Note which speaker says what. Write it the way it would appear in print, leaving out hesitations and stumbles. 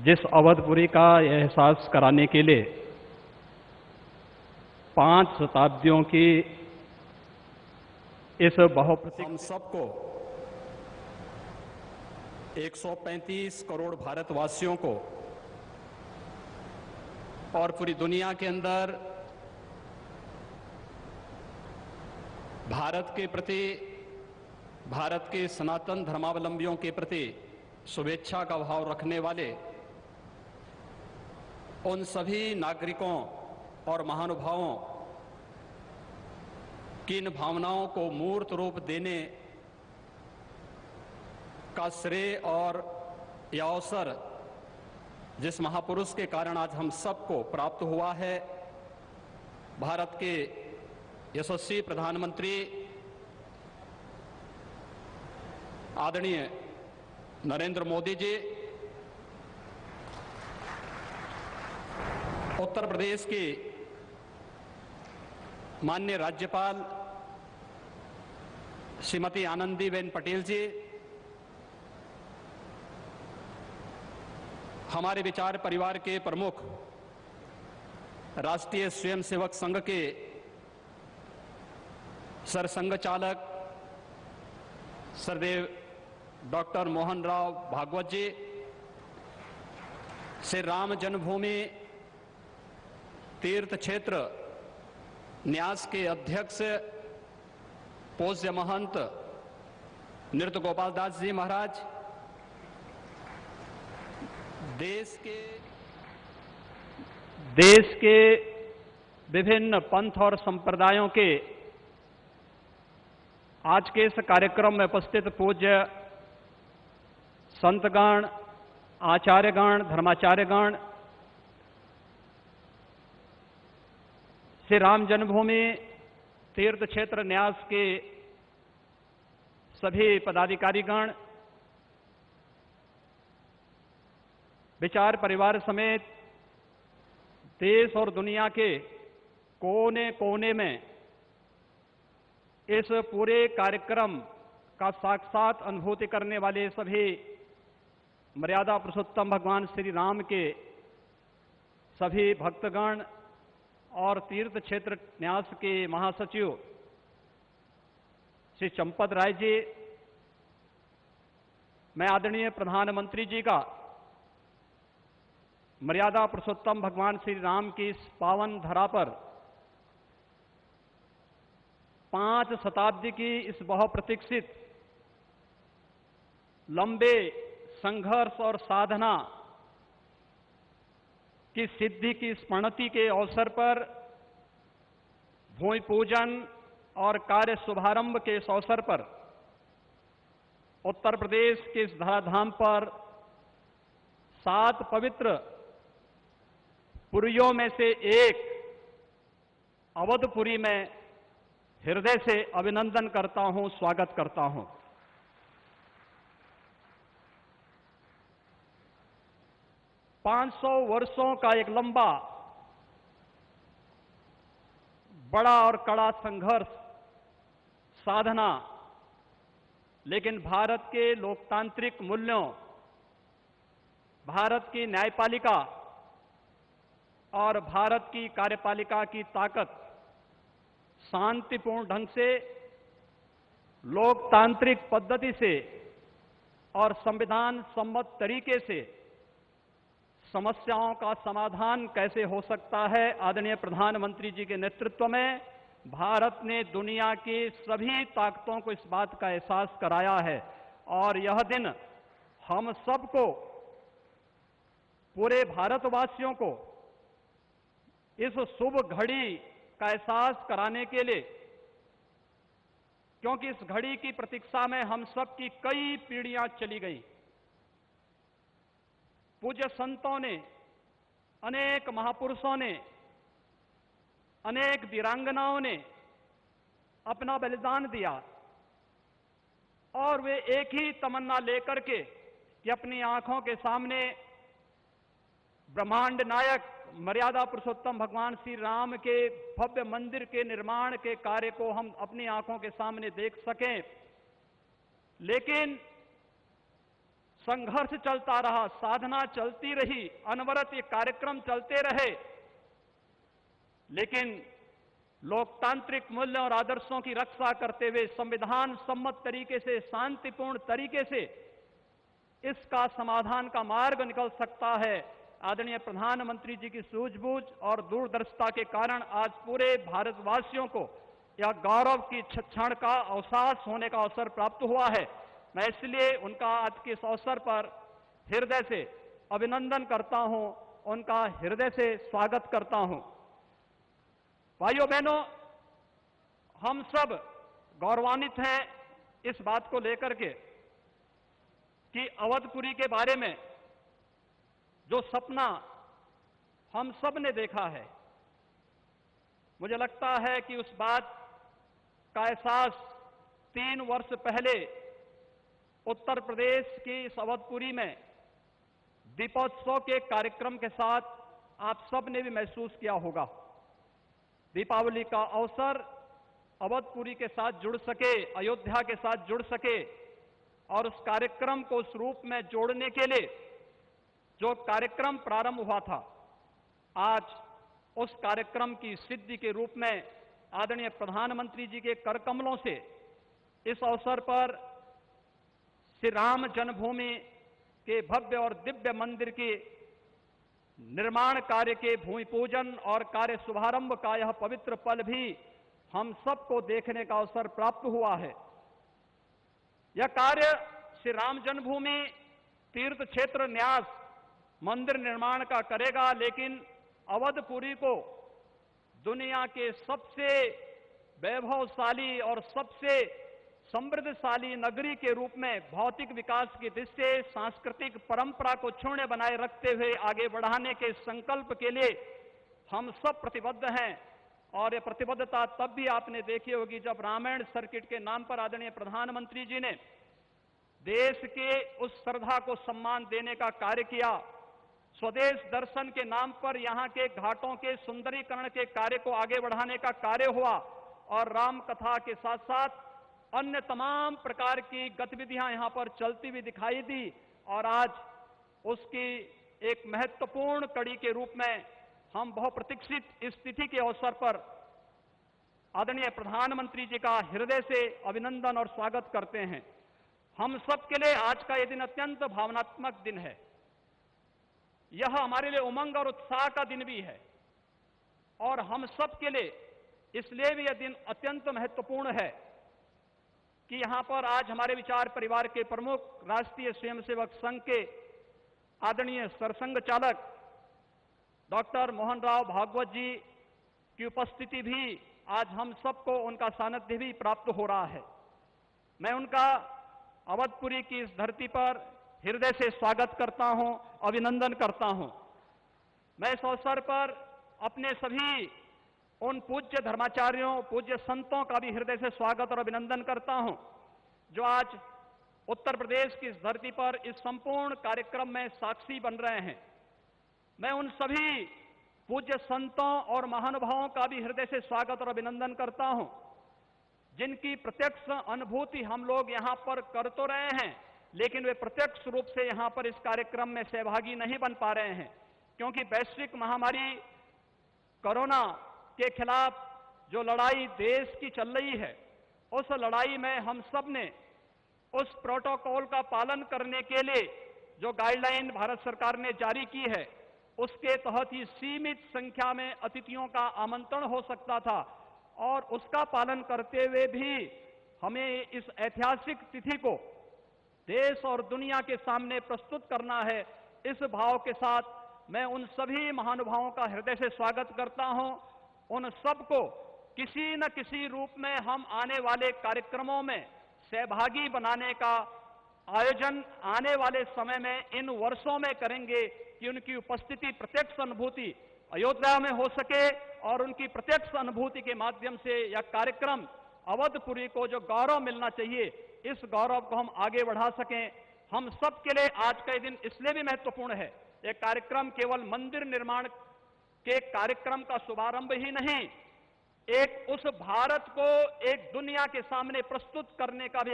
Speaker 1: जिस अवधपुरी का एहसास कराने के लिए 5 शताब्दियों की इस बहुप्रतीक्षित
Speaker 2: हम सबको 135 करोड़ भारतवासियों को और पूरी दुनिया के अंदर भारत के प्रति, भारत के सनातन धर्मावलंबियों के प्रति शुभेच्छा का भाव रखने वाले उन सभी नागरिकों और महानुभावों की इन भावनाओं को मूर्त रूप देने का श्रेय और यह अवसर जिस महापुरुष के कारण आज हम सबको प्राप्त हुआ है, भारत के यशस्वी प्रधानमंत्री आदरणीय नरेंद्र मोदी जी, उत्तर प्रदेश की माननीय राज्यपाल श्रीमती आनंदीबेन पटेल जी, हमारे विचार परिवार के प्रमुख राष्ट्रीय स्वयंसेवक संघ के सरसंघ चालक सरदेव डॉक्टर मोहन राव भागवत जी, श्री राम जन्मभूमि तीर्थ क्षेत्र न्यास के अध्यक्ष पूज्य महंत नृत्य गोपाल दास जी महाराज,
Speaker 1: देश के विभिन्न पंथ और संप्रदायों के आज के इस कार्यक्रम में उपस्थित पूज्य संतगण, आचार्यगण, धर्माचार्यगण, श्री राम जन्मभूमि तीर्थ क्षेत्र न्यास के सभी पदाधिकारीगण, विचार परिवार समेत देश और दुनिया के कोने कोने में इस पूरे कार्यक्रम का साक्षात अनुभूति करने वाले सभी मर्यादा पुरुषोत्तम भगवान श्री राम के सभी भक्तगण और तीर्थ क्षेत्र न्यास के महासचिव श्री चंपत राय जी, मैं आदरणीय प्रधानमंत्री जी का मर्यादा पुरुषोत्तम भगवान श्री राम की इस पावन धरा पर 5 शताब्दी की इस बहुप्रतीक्षित लंबे संघर्ष और साधना की सिद्धि की स्मृति के अवसर पर भूमि पूजन और कार्य शुभारंभ के इस अवसर पर उत्तर प्रदेश के इस धराधाम पर 7 पवित्र पुरियों में से एक अवधपुरी में हृदय से अभिनंदन करता हूं, स्वागत करता हूं। पांच 500 वर्षों का एक लंबा, बड़ा और कड़ा संघर्ष, साधना, लेकिन भारत के लोकतांत्रिक मूल्यों, भारत की न्यायपालिका और भारत की कार्यपालिका की ताकत शांतिपूर्ण ढंग से, लोकतांत्रिक पद्धति से और संविधान सम्मत तरीके से समस्याओं का समाधान कैसे हो सकता है, आदरणीय प्रधानमंत्री जी के नेतृत्व में भारत ने दुनिया की सभी ताकतों को इस बात का एहसास कराया है। और यह दिन हम सबको, पूरे भारतवासियों को इस शुभ घड़ी का एहसास कराने के लिए, क्योंकि इस घड़ी की प्रतीक्षा में हम सब की कई पीढ़ियां चली गई। पूज्य संतों ने, अनेक महापुरुषों ने, अनेक वीरांगनाओं ने अपना बलिदान दिया और वे एक ही तमन्ना लेकर के कि अपनी आंखों के सामने ब्रह्मांड नायक मर्यादा पुरुषोत्तम भगवान श्री राम के भव्य मंदिर के निर्माण के कार्य को हम अपनी आंखों के सामने देख सकें। लेकिन संघर्ष चलता रहा, साधना चलती रही, अनवरत ये कार्यक्रम चलते रहे, लेकिन लोकतांत्रिक मूल्यों और आदर्शों की रक्षा करते हुए संविधान सम्मत तरीके से, शांतिपूर्ण तरीके से इसका समाधान का मार्ग निकल सकता है। आदरणीय प्रधानमंत्री जी की सूझबूझ और दूरदर्शिता के कारण आज पूरे भारतवासियों को यह गौरव की क्षण का अवसास होने का अवसर प्राप्त हुआ है। मैं इसलिए उनका आज के इस अवसर पर हृदय से अभिनंदन करता हूं, उनका हृदय से स्वागत करता हूं। भाइयों बहनों, हम सब गौरवान्वित हैं इस बात को लेकर के कि अवधपुरी के बारे में जो सपना हम सब ने देखा है, मुझे लगता है कि उस बात का एहसास 3 वर्ष पहले उत्तर प्रदेश की इस अवधपुरी में दीपोत्सव के कार्यक्रम के साथ आप सब ने भी महसूस किया होगा। दीपावली का अवसर अवधपुरी के साथ जुड़ सके, अयोध्या के साथ जुड़ सके और उस कार्यक्रम को उस रूप में जोड़ने के लिए जो कार्यक्रम प्रारंभ हुआ था, आज उस कार्यक्रम की सिद्धि के रूप में आदरणीय प्रधानमंत्री जी के कर कमलों से इस अवसर पर श्री राम जन्मभूमि के भव्य और दिव्य मंदिर के निर्माण कार्य के भूमि पूजन और कार्य शुभारंभ का यह पवित्र पल भी हम सबको देखने का अवसर प्राप्त हुआ है। यह कार्य श्री राम जन्मभूमि तीर्थ क्षेत्र न्यास मंदिर निर्माण का करेगा, लेकिन अवधपुरी को दुनिया के सबसे वैभवशाली और सबसे समृद्धशाली नगरी के रूप में भौतिक विकास की दृष्टि से सांस्कृतिक परंपरा को क्षुण्ण बनाए रखते हुए आगे बढ़ाने के संकल्प के लिए हम सब प्रतिबद्ध हैं। और ये प्रतिबद्धता तब भी आपने देखी होगी जब रामायण सर्किट के नाम पर आदरणीय प्रधानमंत्री जी ने देश के उस श्रद्धा को सम्मान देने का कार्य किया। स्वदेश दर्शन के नाम पर यहां के घाटों के सुंदरीकरण के कार्य को आगे बढ़ाने का कार्य हुआ और राम कथा के साथ साथ अन्य तमाम प्रकार की गतिविधियां यहां पर चलती हुई दिखाई दी और आज उसकी एक महत्वपूर्ण कड़ी के रूप में हम बहुप्रतीक्षित इस तिथि के अवसर पर आदरणीय प्रधानमंत्री जी का हृदय से अभिनंदन और स्वागत करते हैं। हम सब के लिए आज का यह दिन अत्यंत भावनात्मक दिन है। यह हमारे लिए उमंग और उत्साह का दिन भी है और हम सब के लिए इसलिए भी यह दिन अत्यंत महत्वपूर्ण है कि यहां पर आज हमारे विचार परिवार के प्रमुख राष्ट्रीय स्वयंसेवक संघ के आदरणीय सरसंघ चालक डॉक्टर मोहन राव भागवत जी की उपस्थिति भी आज हम सबको उनका सानिध्य भी प्राप्त हो रहा है। मैं उनका अवधपुरी की इस धरती पर हृदय से स्वागत करता हूं, अभिनंदन करता हूं। मैं इस अवसर पर अपने सभी उन पूज्य धर्माचार्यों, पूज्य संतों का भी हृदय से स्वागत और अभिनंदन करता हूं जो आज उत्तर प्रदेश की इस धरती पर इस संपूर्ण कार्यक्रम में साक्षी बन रहे हैं। मैं उन सभी पूज्य संतों और महानुभावों का भी हृदय से स्वागत और अभिनंदन करता हूं जिनकी प्रत्यक्ष अनुभूति हम लोग यहां पर कर तो रहे हैं, लेकिन वे प्रत्यक्ष रूप से यहां पर इस कार्यक्रम में सहभागी नहीं बन पा रहे हैं क्योंकि वैश्विक महामारी कोरोना के खिलाफ जो लड़ाई देश की चल रही है, उस लड़ाई में हम सब ने उस प्रोटोकॉल का पालन करने के लिए जो गाइडलाइन भारत सरकार ने जारी की है, उसके तहत ही सीमित संख्या में अतिथियों का आमंत्रण हो सकता था और उसका पालन करते हुए भी हमें इस ऐतिहासिक तिथि को देश और दुनिया के सामने प्रस्तुत करना है। इस भाव के साथ मैं उन सभी महानुभावों का हृदय से स्वागत करता हूं। उन सबको किसी न किसी रूप में हम आने वाले कार्यक्रमों में सहभागी बनाने का आयोजन आने वाले समय में इन वर्षों में करेंगे कि उनकी उपस्थिति, प्रत्यक्ष अनुभूति अयोध्या में हो सके और उनकी प्रत्यक्ष अनुभूति के माध्यम से यह कार्यक्रम अवधपुरी को जो गौरव मिलना चाहिए, इस गौरव को हम आगे बढ़ा सकें। हम सब के लिए आज का दिन इसलिए भी महत्वपूर्ण है। यह कार्यक्रम केवल मंदिर निर्माण के कार्यक्रम का शुभारंभ ही नहीं, एक उस भारत को एक दुनिया के सामने प्रस्तुत करने का भी